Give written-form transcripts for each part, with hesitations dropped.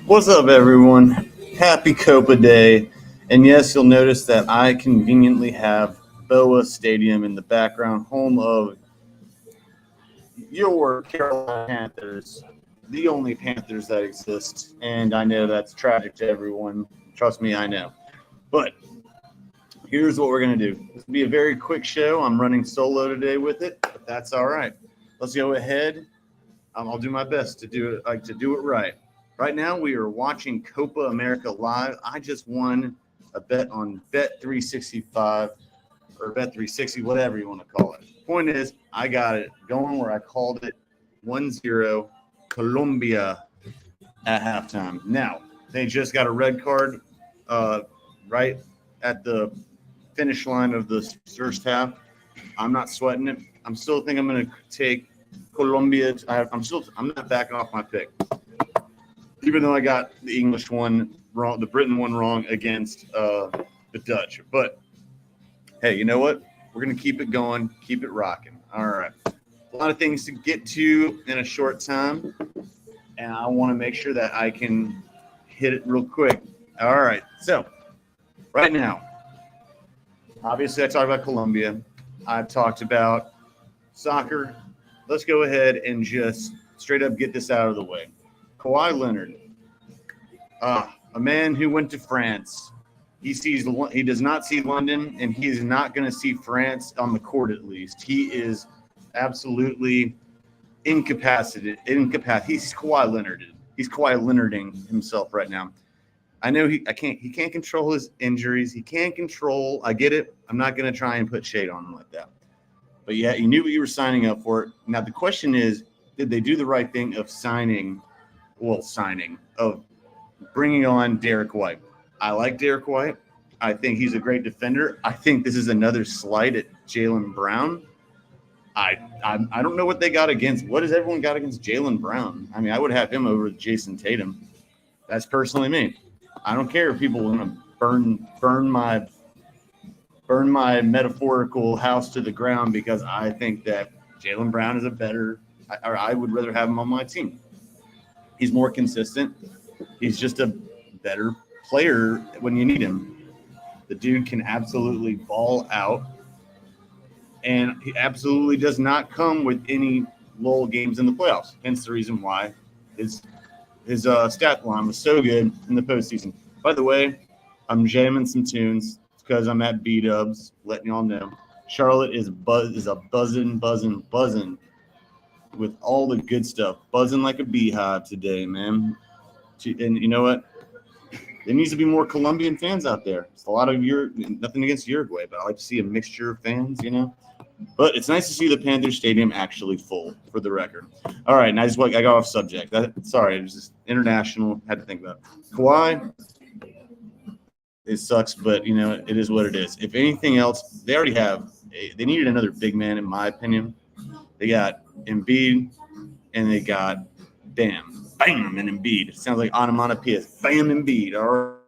What's up, everyone? Happy COPA Day. And yes, you'll notice that I conveniently have BOA Stadium in the background, home of your Carolina Panthers, the only Panthers that exist. And I know that's tragic to everyone. Trust me, I know. But here's what we're going to do. This will be a very quick show. I'm running solo today with it, but that's all right. Let's go ahead. I'll do my best to do it right. Right now, we are watching Copa America live. I just won a bet on Bet365 or Bet360, whatever you want to call it. Point is, I got it going where I called it 1-0 Colombia at halftime. Now, they just got a red card right at the finish line of the first half. I'm not sweating it. I'm still think I'm going to take Colombia. I'm not backing off my pick. Even though I got the English one wrong, the Britain one wrong against the Dutch. But, hey, you know what? We're going to keep it going, keep it rocking. All right. A lot of things to get to in a short time, and I want to make sure that I can hit it real quick. All right. So, right now, obviously I talked about Colombia. I've talked about soccer. Let's go ahead and just straight up get this out of the way. Kawhi Leonard, a man who went to France. He does not see London, and he is not going to see France on the court at least. He is absolutely incapacitated. He's Kawhi Leonard. He's Kawhi Leonarding himself right now. I know he can't control his injuries. He can't control. I get it. I'm not going to try and put shade on him like that. But yeah, you knew what you were signing up for. Now the question is, did they do the right thing of bringing on Derek White? I like Derek White. I think he's a great defender. I think this is another slight at Jaylen Brown. I don't know what they got against. What has everyone got against Jaylen Brown? I mean, I would have him over Jason Tatum. That's personally me. I don't care if people want to burn my metaphorical house to the ground because I think that Jaylen Brown is I would rather have him on my team. He's more consistent. He's just a better player when you need him. The dude can absolutely ball out, and he absolutely does not come with any lull games in the playoffs. Hence the reason why his stat line was so good in the postseason. By the way, I'm jamming some tunes because I'm at B-Dubs, letting y'all know. Charlotte is a buzzing with all the good stuff, buzzing like a beehive today, man. And you know what? There needs to be more Colombian fans out there. It's a lot of nothing against Uruguay, but I like to see a mixture of fans, you know. But it's nice to see the Panthers Stadium actually full, for the record. All right, and I got off subject. Sorry, it was just international. Had to think about it. Kawhi, it sucks, but you know it is what it is. If anything else, they already have. They needed another big man, in my opinion. They got Embiid, and they got Bam, and Embiid. It sounds like onomatopoeia. Bam, Embiid. All right.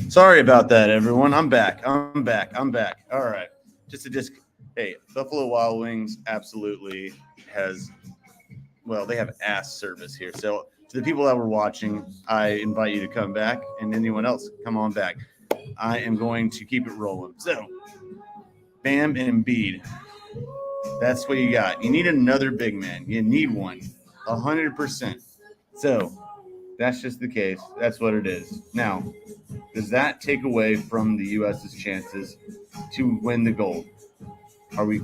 Sorry about that, everyone. I'm back. All right. Hey, Buffalo Wild Wings absolutely has, well, they have ass service here. So to the people that were watching, I invite you to come back, and anyone else, come on back. I am going to keep it rolling. So, Bam and Embiid. That's what you got. You need another big man. You need one. 100%. So, that's just the case. That's what it is. Now, does that take away from the U.S.'s chances to win the gold? Are we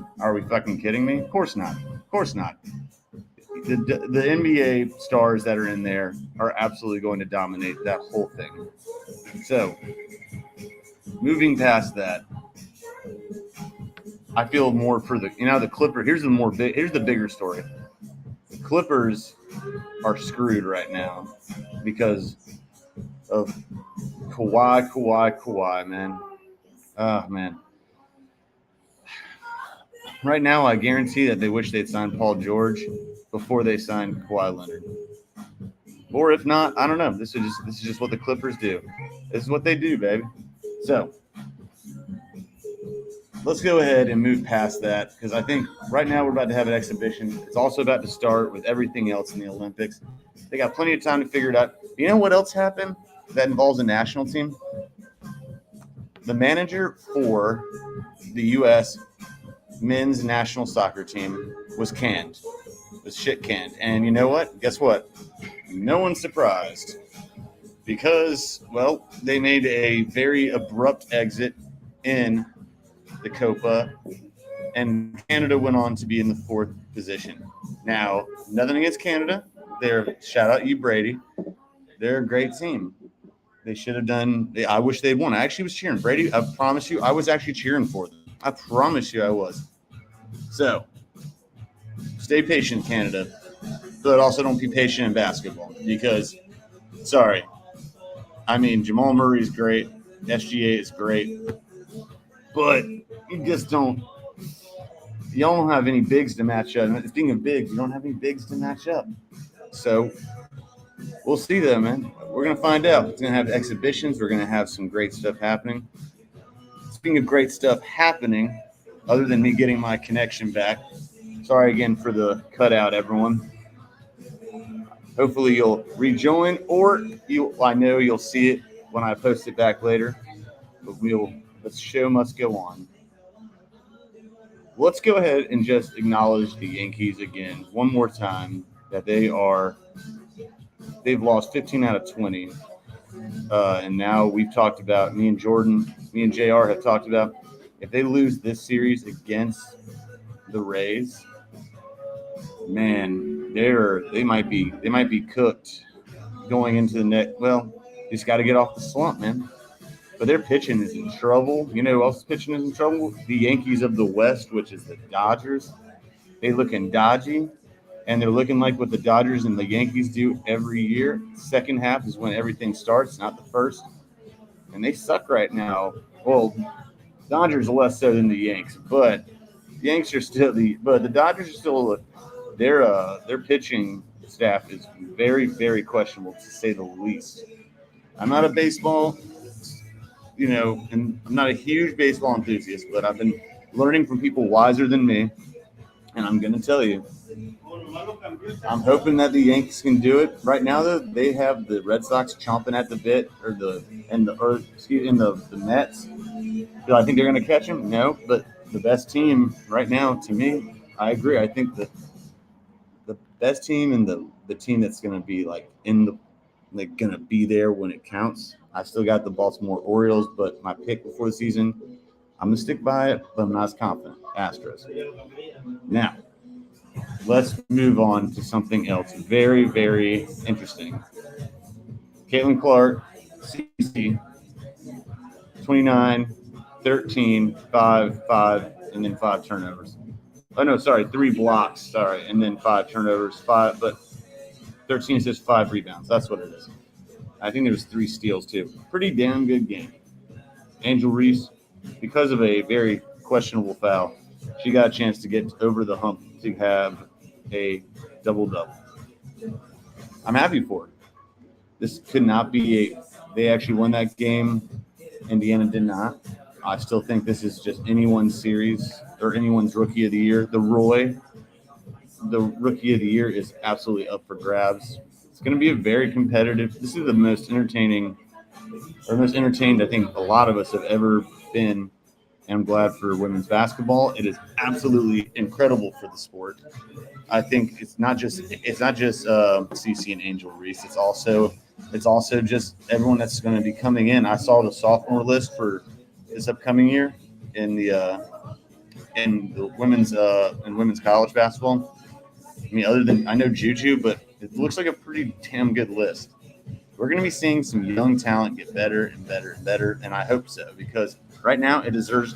fucking kidding me? Of course not. Of course not. The NBA stars that are in there are absolutely going to dominate that whole thing. So, moving past that, I feel more for the Clipper. Here's the bigger story. The Clippers are screwed right now because of Kawhi, man. Oh, man. Right now, I guarantee that they wish they'd signed Paul George before they signed Kawhi Leonard. Or if not, I don't know. This is just what the Clippers do. This is what they do, baby. So let's go ahead and move past that because I think right now we're about to have an exhibition. It's also about to start with everything else in the Olympics. They got plenty of time to figure it out. You know what else happened that involves a national team? The manager for the U.S. men's national soccer team was canned. Was shit canned. And you know what? Guess what? No one's surprised because, well, they made a very abrupt exit in the COPA, and Canada went on to be in the 4th position. Now, nothing against Canada. Shout out you, Brady. They're a great team. They should have done. I wish they'd won. I actually was cheering. Brady, I promise you, I was actually cheering for them. I promise you I was. So, stay patient, Canada. But also don't be patient in basketball because, sorry, I mean, Jamal Murray's great. SGA is great. But you just don't. Y'all don't have any bigs to match up. And speaking of bigs, you don't have any bigs to match up. So we'll see though, man. We're going to find out. It's going to have exhibitions. We're going to have some great stuff happening. Speaking of great stuff happening, other than me getting my connection back, sorry again for the cutout, everyone. Hopefully you'll rejoin, or I know you'll see it when I post it back later. But the show must go on. Let's go ahead and just acknowledge the Yankees again one more time that they've lost 15 out of 20. And now we've talked about, me and JR have talked about, if they lose this series against the Rays, man, they might be cooked going into the next. Well, just got to get off the slump, man. But their pitching is in trouble. You know who else pitching is in trouble? The Yankees of the West, which is the Dodgers. They looking dodgy, and they're looking like what the Dodgers and the Yankees do every year. Second half is when everything starts, not the first. And they suck right now. Well, Dodgers less so than the Yanks, but the Yanks are still but the Dodgers are still their pitching staff is very, very questionable to say the least. I'm not a baseball, and I'm not a huge baseball enthusiast, but I've been learning from people wiser than me, and I'm going to tell you, I'm hoping that the Yankees can do it. Right now, though, they have the Red Sox chomping at the bit, the Mets. Do I think they're going to catch them? No, but the best team right now, to me, I agree. I think that the best team and the team that's going to be going to be there when it counts. I still got the Baltimore Orioles, but my pick before the season, I'm going to stick by it, but I'm not as confident. Astros. Now, let's move on to something else very, very interesting. Caitlin Clark, CC, 29, 13, 5, and then 5 turnovers. Oh, no, sorry, 3 blocks, sorry, and then 5 turnovers, 5, but 13 assists, 5 rebounds. That's what it is. I think there was 3 steals, too. Pretty damn good game. Angel Reese, because of a very questionable foul, she got a chance to get over the hump to have a double-double. I'm happy for her. This could not be They actually won that game. Indiana did not. I still think this is just anyone's series or anyone's rookie of the year. The rookie of the year is absolutely up for grabs. It's going to be a very competitive. This is the most entertaining, or most entertained I think a lot of us have ever been. And I'm glad for women's basketball. It is absolutely incredible for the sport. I think it's not just CC and Angel Reese. It's also just everyone that's going to be coming in. I saw the sophomore list for this upcoming year in the women's college basketball. I mean, other than I know Juju, but it looks like a pretty damn good list. We're going to be seeing some young talent get better and better and better, and I hope so because right now it deserves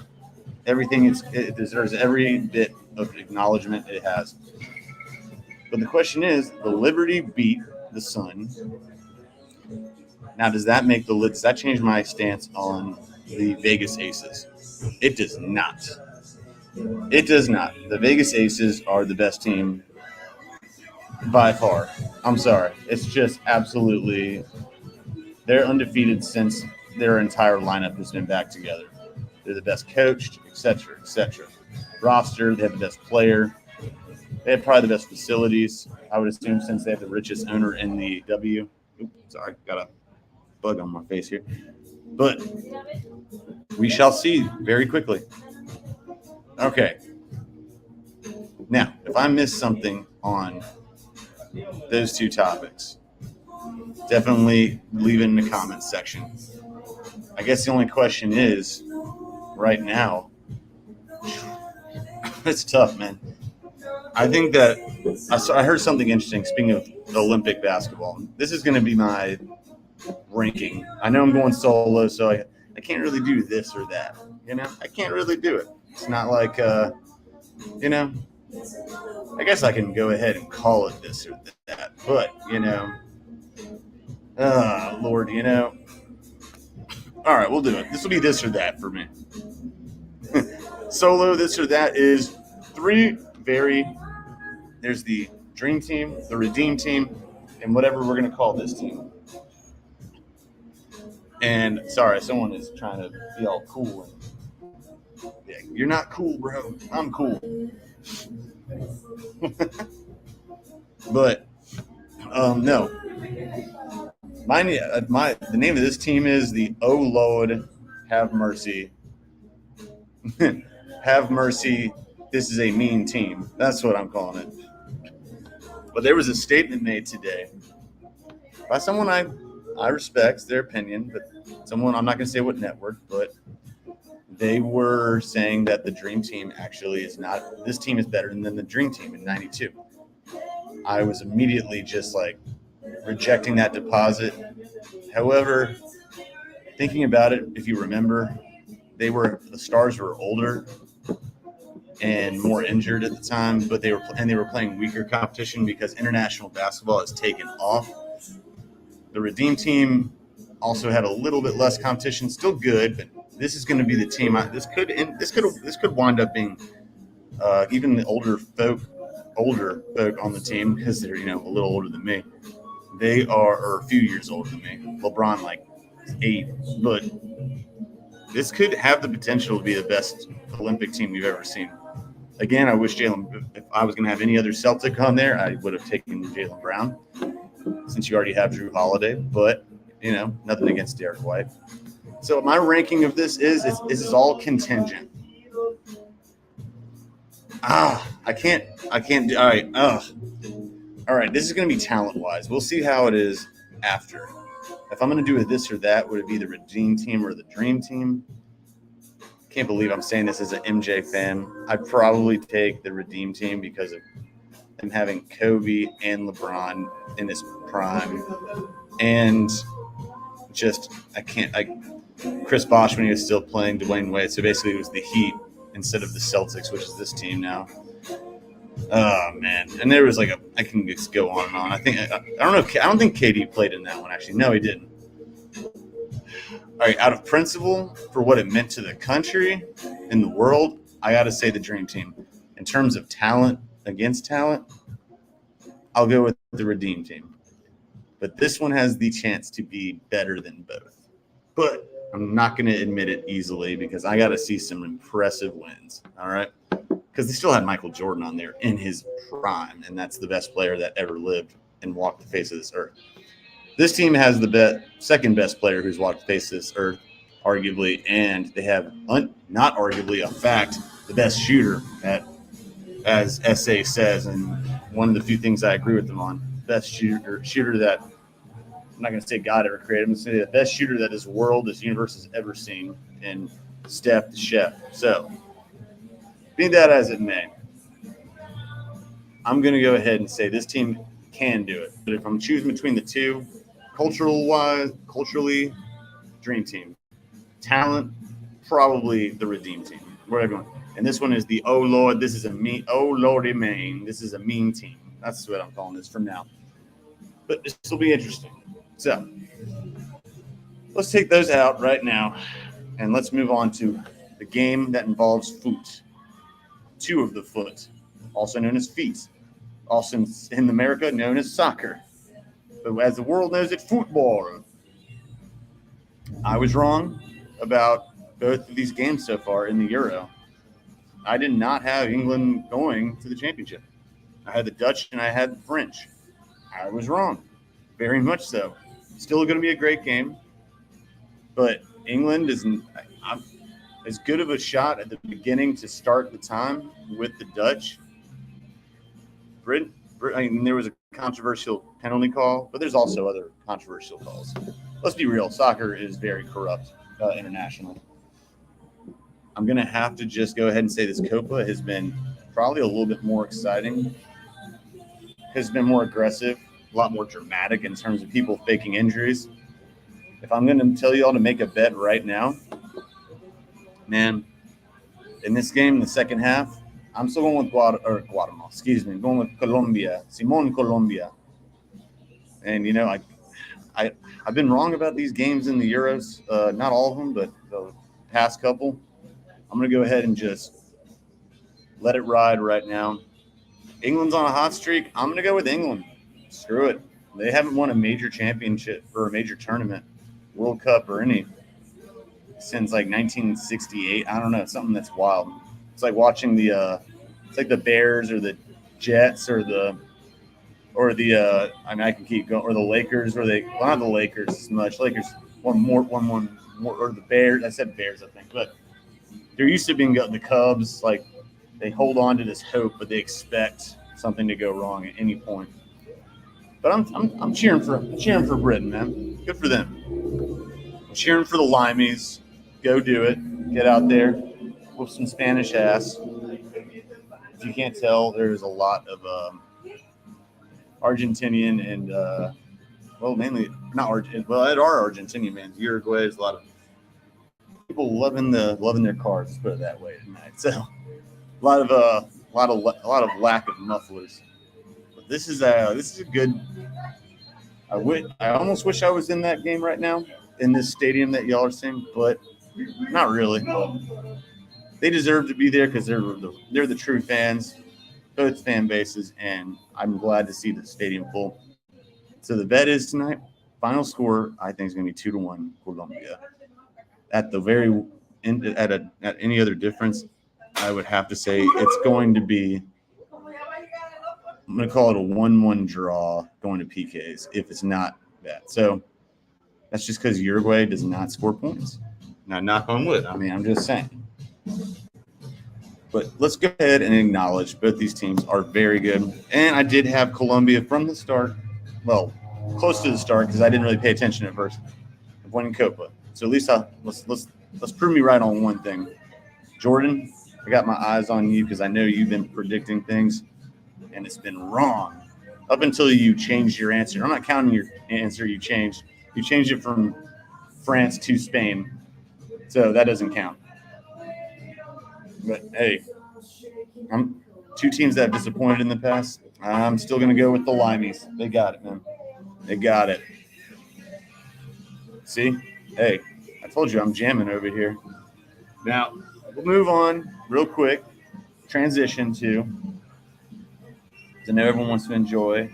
everything. It deserves every bit of acknowledgement it has. But the question is, the Liberty beat the Sun. Now, does that change my stance on the Vegas Aces? It does not. It does not. The Vegas Aces are the best team by far. I'm sorry. It's just absolutely – they're undefeated since their entire lineup has been back together. They're the best coached, et cetera, et cetera. Roster, they have the best player. They have probably the best facilities, I would assume, since they have the richest owner in the W. Oops, sorry, got a bug on my face here. But we shall see very quickly. Okay. Now, if I missed something on those two topics, definitely leave it in the comments section. I guess the only question is, right now, it's tough, man. I think that I heard something interesting. Speaking of Olympic basketball, this is going to be my ranking. I know I'm going solo, so I can't really do this or that. I can't really do it. It's not like, I guess I can go ahead and call it this or that. But, Lord, all right, we'll do it. This will be this or that for me. Solo, this or that is there's the Dream Team, the Redeem Team, and whatever we're going to call this team. And sorry, someone is trying to be all cool. Yeah, you're not cool, bro. I'm cool. But, no. The name of this team is the Oh Lord, Have Mercy. Have mercy. This is a mean team. That's what I'm calling it. But there was a statement made today by someone I respect their opinion, but someone, I'm not going to say what network, but they were saying that the Dream Team actually is not, this team is better than the Dream Team in 92. I was immediately just like rejecting that deposit. However, thinking about it, if you remember, the Stars were older and more injured at the time, but they were playing weaker competition because international basketball has taken off. The Redeem Team also had a little bit less competition, still good, but this is going to be the team. This could wind up being even the older folk on the team, because they're a little older than me. They are a few years older than me. LeBron like 8, but this could have the potential to be the best Olympic team we've ever seen. Again, I wish Jaylen, if I was going to have any other Celtic on there, I would have taken Jaylen Brown, since you already have Drew Holiday, but, nothing against Derek White. So my ranking of this is all contingent. I can't do, all right. All right, this is going to be talent-wise. We'll see how it is after. If I'm going to do a this or that, would it be the Redeem Team or the Dream Team? Can't believe I'm saying this as an MJ fan. I'd probably take the Redeem Team because of them having Kobe and LeBron in his prime. And just, Chris Bosh when he was still playing Dwayne Wade. So basically it was the Heat instead of the Celtics, which is this team now. Oh, man. And there was I can just go on and on. I don't think KD played in that one, actually. No, he didn't. All right, out of principle, for what it meant to the country and the world, I got to say the Dream Team. In terms of talent against talent, I'll go with the Redeem Team. But this one has the chance to be better than both. But I'm not going to admit it easily because I got to see some impressive wins. All right. Because they still had Michael Jordan on there in his prime, and that's the best player that ever lived and walked the face of this earth. This team has the second best player who's walked the face of this earth, arguably, and they have, not arguably, a fact, the best shooter as SA says, and one of the few things I agree with them on. Best shooter that, I'm not going to say God ever created, I'm going to say the best shooter that this world, this universe has ever seen, in Steph the Chef. So, be that as it may, I'm going to go ahead and say this team can do it. But if I'm choosing between the two, culturally, Dream Team. Talent, probably the Redeem Team. Whatever you want. And this one is the oh Lord, this is a mean, oh Lordy man, this is a mean team. That's what I'm calling this from now. But this will be interesting. So let's take those out right now, and let's move on to the game that involves foot. Two of the foot, also known as feet. Also in America known as soccer. But as the world knows it, football. I was wrong about both of these games so far in the Euro. I did not have England going to the championship. I had the Dutch and I had the French. I was wrong. Very much so. Still going to be a great game. But England is as good of a shot at the beginning to start the time with the Dutch. There was a controversial penalty call, but there's also other controversial calls. Let's be real. Soccer is very corrupt international. I'm going to have to just go ahead and say this COPA has been probably a little bit more exciting, has been more aggressive, a lot more dramatic in terms of people faking injuries. If I'm going to tell you all to make a bet right now, man, in this game, in the second half, I'm still going with Guatemala. Excuse me, I'm going with Colombia. Simon Colombia. And, you know, I've been wrong about these games in the Euros. Not all of them, but the past couple. I'm going to go ahead and just let it ride right now. England's on a hot streak. I'm going to go with England. Screw it. They haven't won a major championship or a major tournament, World Cup or any, since like 1968. I don't know, something that's wild. It's like watching it's like the Bears or the Jets or the I can keep going, or the Lakers, or not the Lakers as much. Lakers one more, or the Bears. I said Bears, I think, but there used to be the Cubs. Like, they hold on to this hope, but they expect something to go wrong at any point. But I'm cheering for Britain, man. Good for them. I'm cheering for the Limeys. Go do it. Get out there. Whoop some Spanish ass. If you can't tell, there's a lot of Argentinian and mainly not Argentinian. Well, it are Argentinian, man. Uruguay is a lot of people loving their cars. Let's put it that way tonight. So a lot of lack of mufflers. But this is a good. I almost wish I was in that game right now in this stadium that y'all are seeing, but not really. They deserve to be there because they're the true fans, both fan bases, and I'm glad to see the stadium full. So the bet is tonight. Final score, I think, is going to be 2-1 Colombia. At the very end, at any other difference, I would have to say it's going to be. I'm going to call it a 1-1 draw going to PKs if it's not that. So that's just because Uruguay does not score points. Now, knock on wood. I mean, I'm just saying. But let's go ahead and acknowledge both these teams are very good. And I did have Colombia from the start. Well, close to the start because I didn't really pay attention at first of winning COPA. So at least let's prove me right on one thing. Jordan, I got my eyes on you because I know you've been predicting things, and it's been wrong up until you changed your answer. I'm not counting your answer you changed. You changed it from France to Spain, so that doesn't count. But, hey, I'm two teams that have disappointed in the past. I'm still going to go with the Limeys. They got it, man. They got it. See? Hey, I told you I'm jamming over here. Now, we'll move on real quick. Transition to – I know everyone wants to enjoy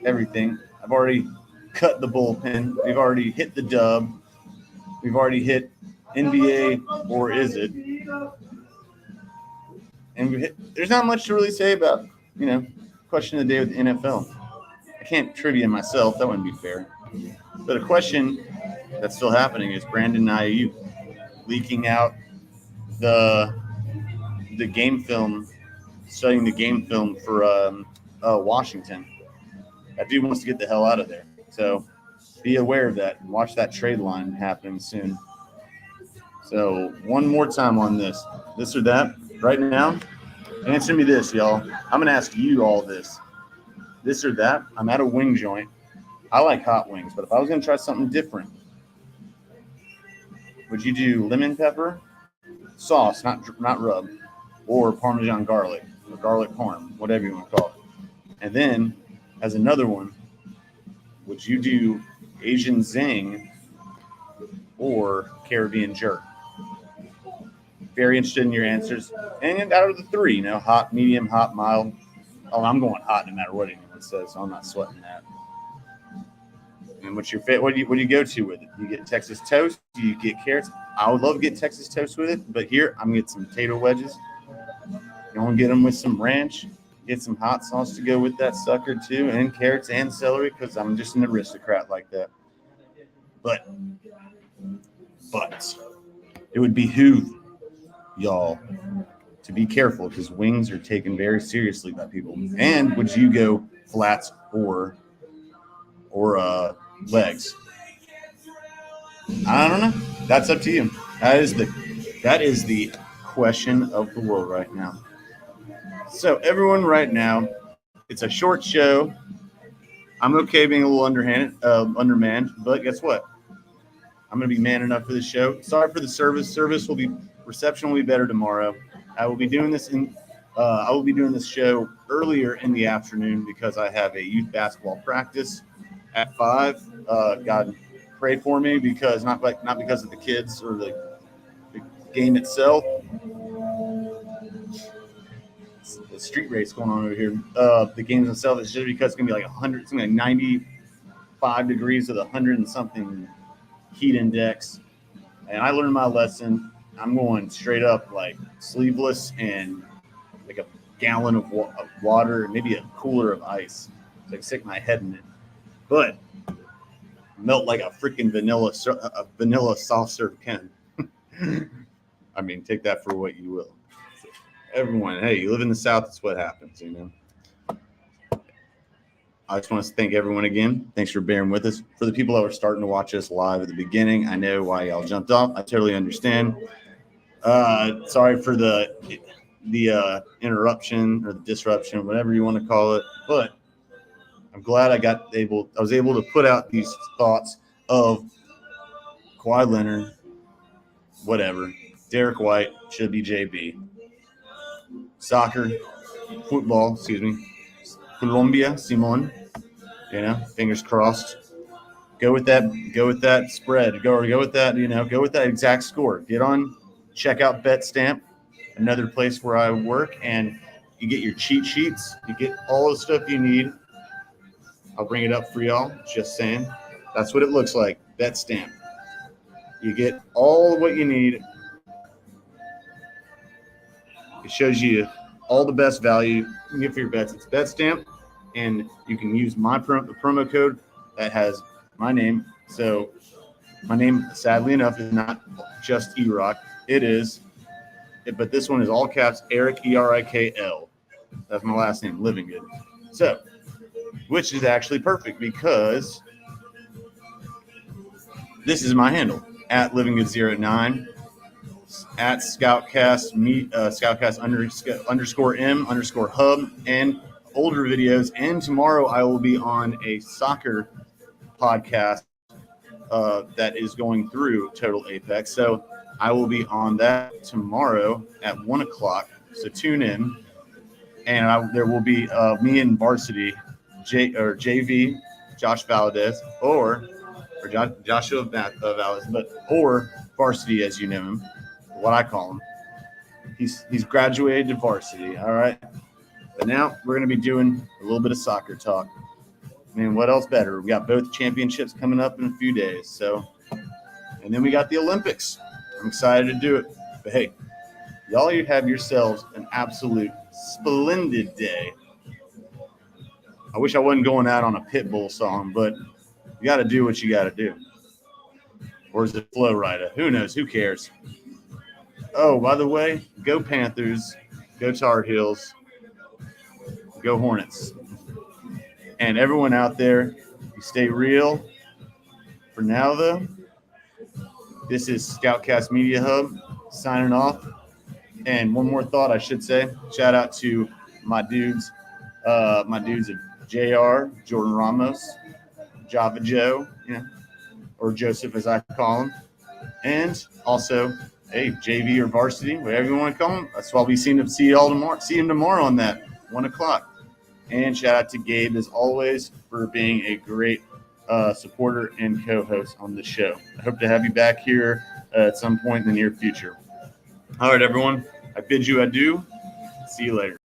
everything. I've already cut the bullpen. We've already hit the dub. We've already hit NBA, or is it? And there's not much to really say about, question of the day with the NFL. I can't trivia myself. That wouldn't be fair. But a question that's still happening is Brandon Ayuk leaking out the game film, studying the game film for Washington. That dude wants to get the hell out of there. So be aware of that. Watch that trade line happening soon. So one more time on this or that. Right now, answer me this, y'all. I'm going to ask you all this. This or that. I'm at a wing joint. I like hot wings, but if I was going to try something different, would you do lemon pepper, sauce, not rub, or Parmesan garlic, or garlic parm, whatever you want to call it? And then, as another one, would you do Asian zing or Caribbean jerk? Very interested in your answers. And out of the three, hot, medium, hot, mild. Oh, I'm going hot no matter what anyone says, so I'm not sweating that. And what's your favorite? What do you go to with it? You get Texas toast? Do you get carrots? I would love to get Texas toast with it, but here I'm gonna get some potato wedges. You want to get them with some ranch, get some hot sauce to go with that sucker too, and carrots and celery, because I'm just an aristocrat like that. But it would behoove y'all to be careful, because wings are taken very seriously by people. And would you go flats or legs? I don't know. That's up to you. That is the question of the world right now. So everyone, right now, it's a short show. I'm okay being a little undermanned, but guess what? I'm going to be man enough for this show. Sorry for the service. Reception will be better tomorrow. I will be doing this show earlier in the afternoon because I have a youth basketball practice at 5. God, pray for me, because not because of the kids or the game itself. The street race going on over here. The games themselves is just because it's gonna be like 100, something like 95 degrees with 100 and something heat index. And I learned my lesson. I'm going straight up like sleeveless and like a gallon of water, and maybe a cooler of ice. So I can stick my head in it. But melt like a freaking vanilla soft serve can. I mean, take that for what you will. So everyone, hey, you live in the South, that's what happens, I just want to thank everyone again. Thanks for bearing with us. For the people that were starting to watch us live at the beginning, I know why y'all jumped off. I totally understand. Sorry for the interruption or the disruption, whatever you want to call it. But I'm glad I was able to put out these thoughts of Kawhi Leonard, whatever. Derek White should be JB. Football, Colombia, Simon. Fingers crossed. Go with that spread. Go with that, go with that exact score. Check out BetStamp, another place where I work, and you get your cheat sheets. You get all the stuff you need. I'll bring it up for y'all. Just saying. That's what it looks like. BetStamp. You get all what you need. It shows you all the best value you can get for your bets. It's BetStamp, and you can use the promo code that has my name. So my name, sadly enough, is not just E-Rock. It is, but this one is all caps, Eric, E-R-I-K-L. That's my last name, Living Good. So, which is actually perfect because this is my handle, at LivingGood09, at ScOutCast, ScOutCast _M_hub, and older videos. And tomorrow I will be on a soccer podcast that is going through Total Apex. So I will be on that tomorrow at 1 o'clock. So tune in. And there will be me and Varsity, JV, Josh Valdez, or Joshua Valdez, or Varsity as you know him, what I call him. He's graduated to Varsity, all right? But now we're going to be doing a little bit of soccer talk. I mean, what else better? We got both championships coming up in a few days. So, and then we got the Olympics. I'm excited to do it. But hey, y'all, you have yourselves an absolute splendid day. I wish I wasn't going out on a Pitbull song, but you got to do what you got to do. Or is it Flow Rida? Who knows? Who cares? Oh, by the way, go Panthers, go Tar Heels, go Hornets. And everyone out there, you stay real. For now, though, this is ScOutCast Media Hub signing off. And one more thought I should say, shout out to my dudes of JR, Jordan Ramos, Java Joe, or Joseph as I call him. And also, hey, JV or varsity, whatever you want to call him. That's why we see him tomorrow on that 1 o'clock. And shout out to Gabe as always for being a great supporter and co-host on the show. I hope to have you back here at some point in the near future. All right, everyone. I bid you adieu. See you later.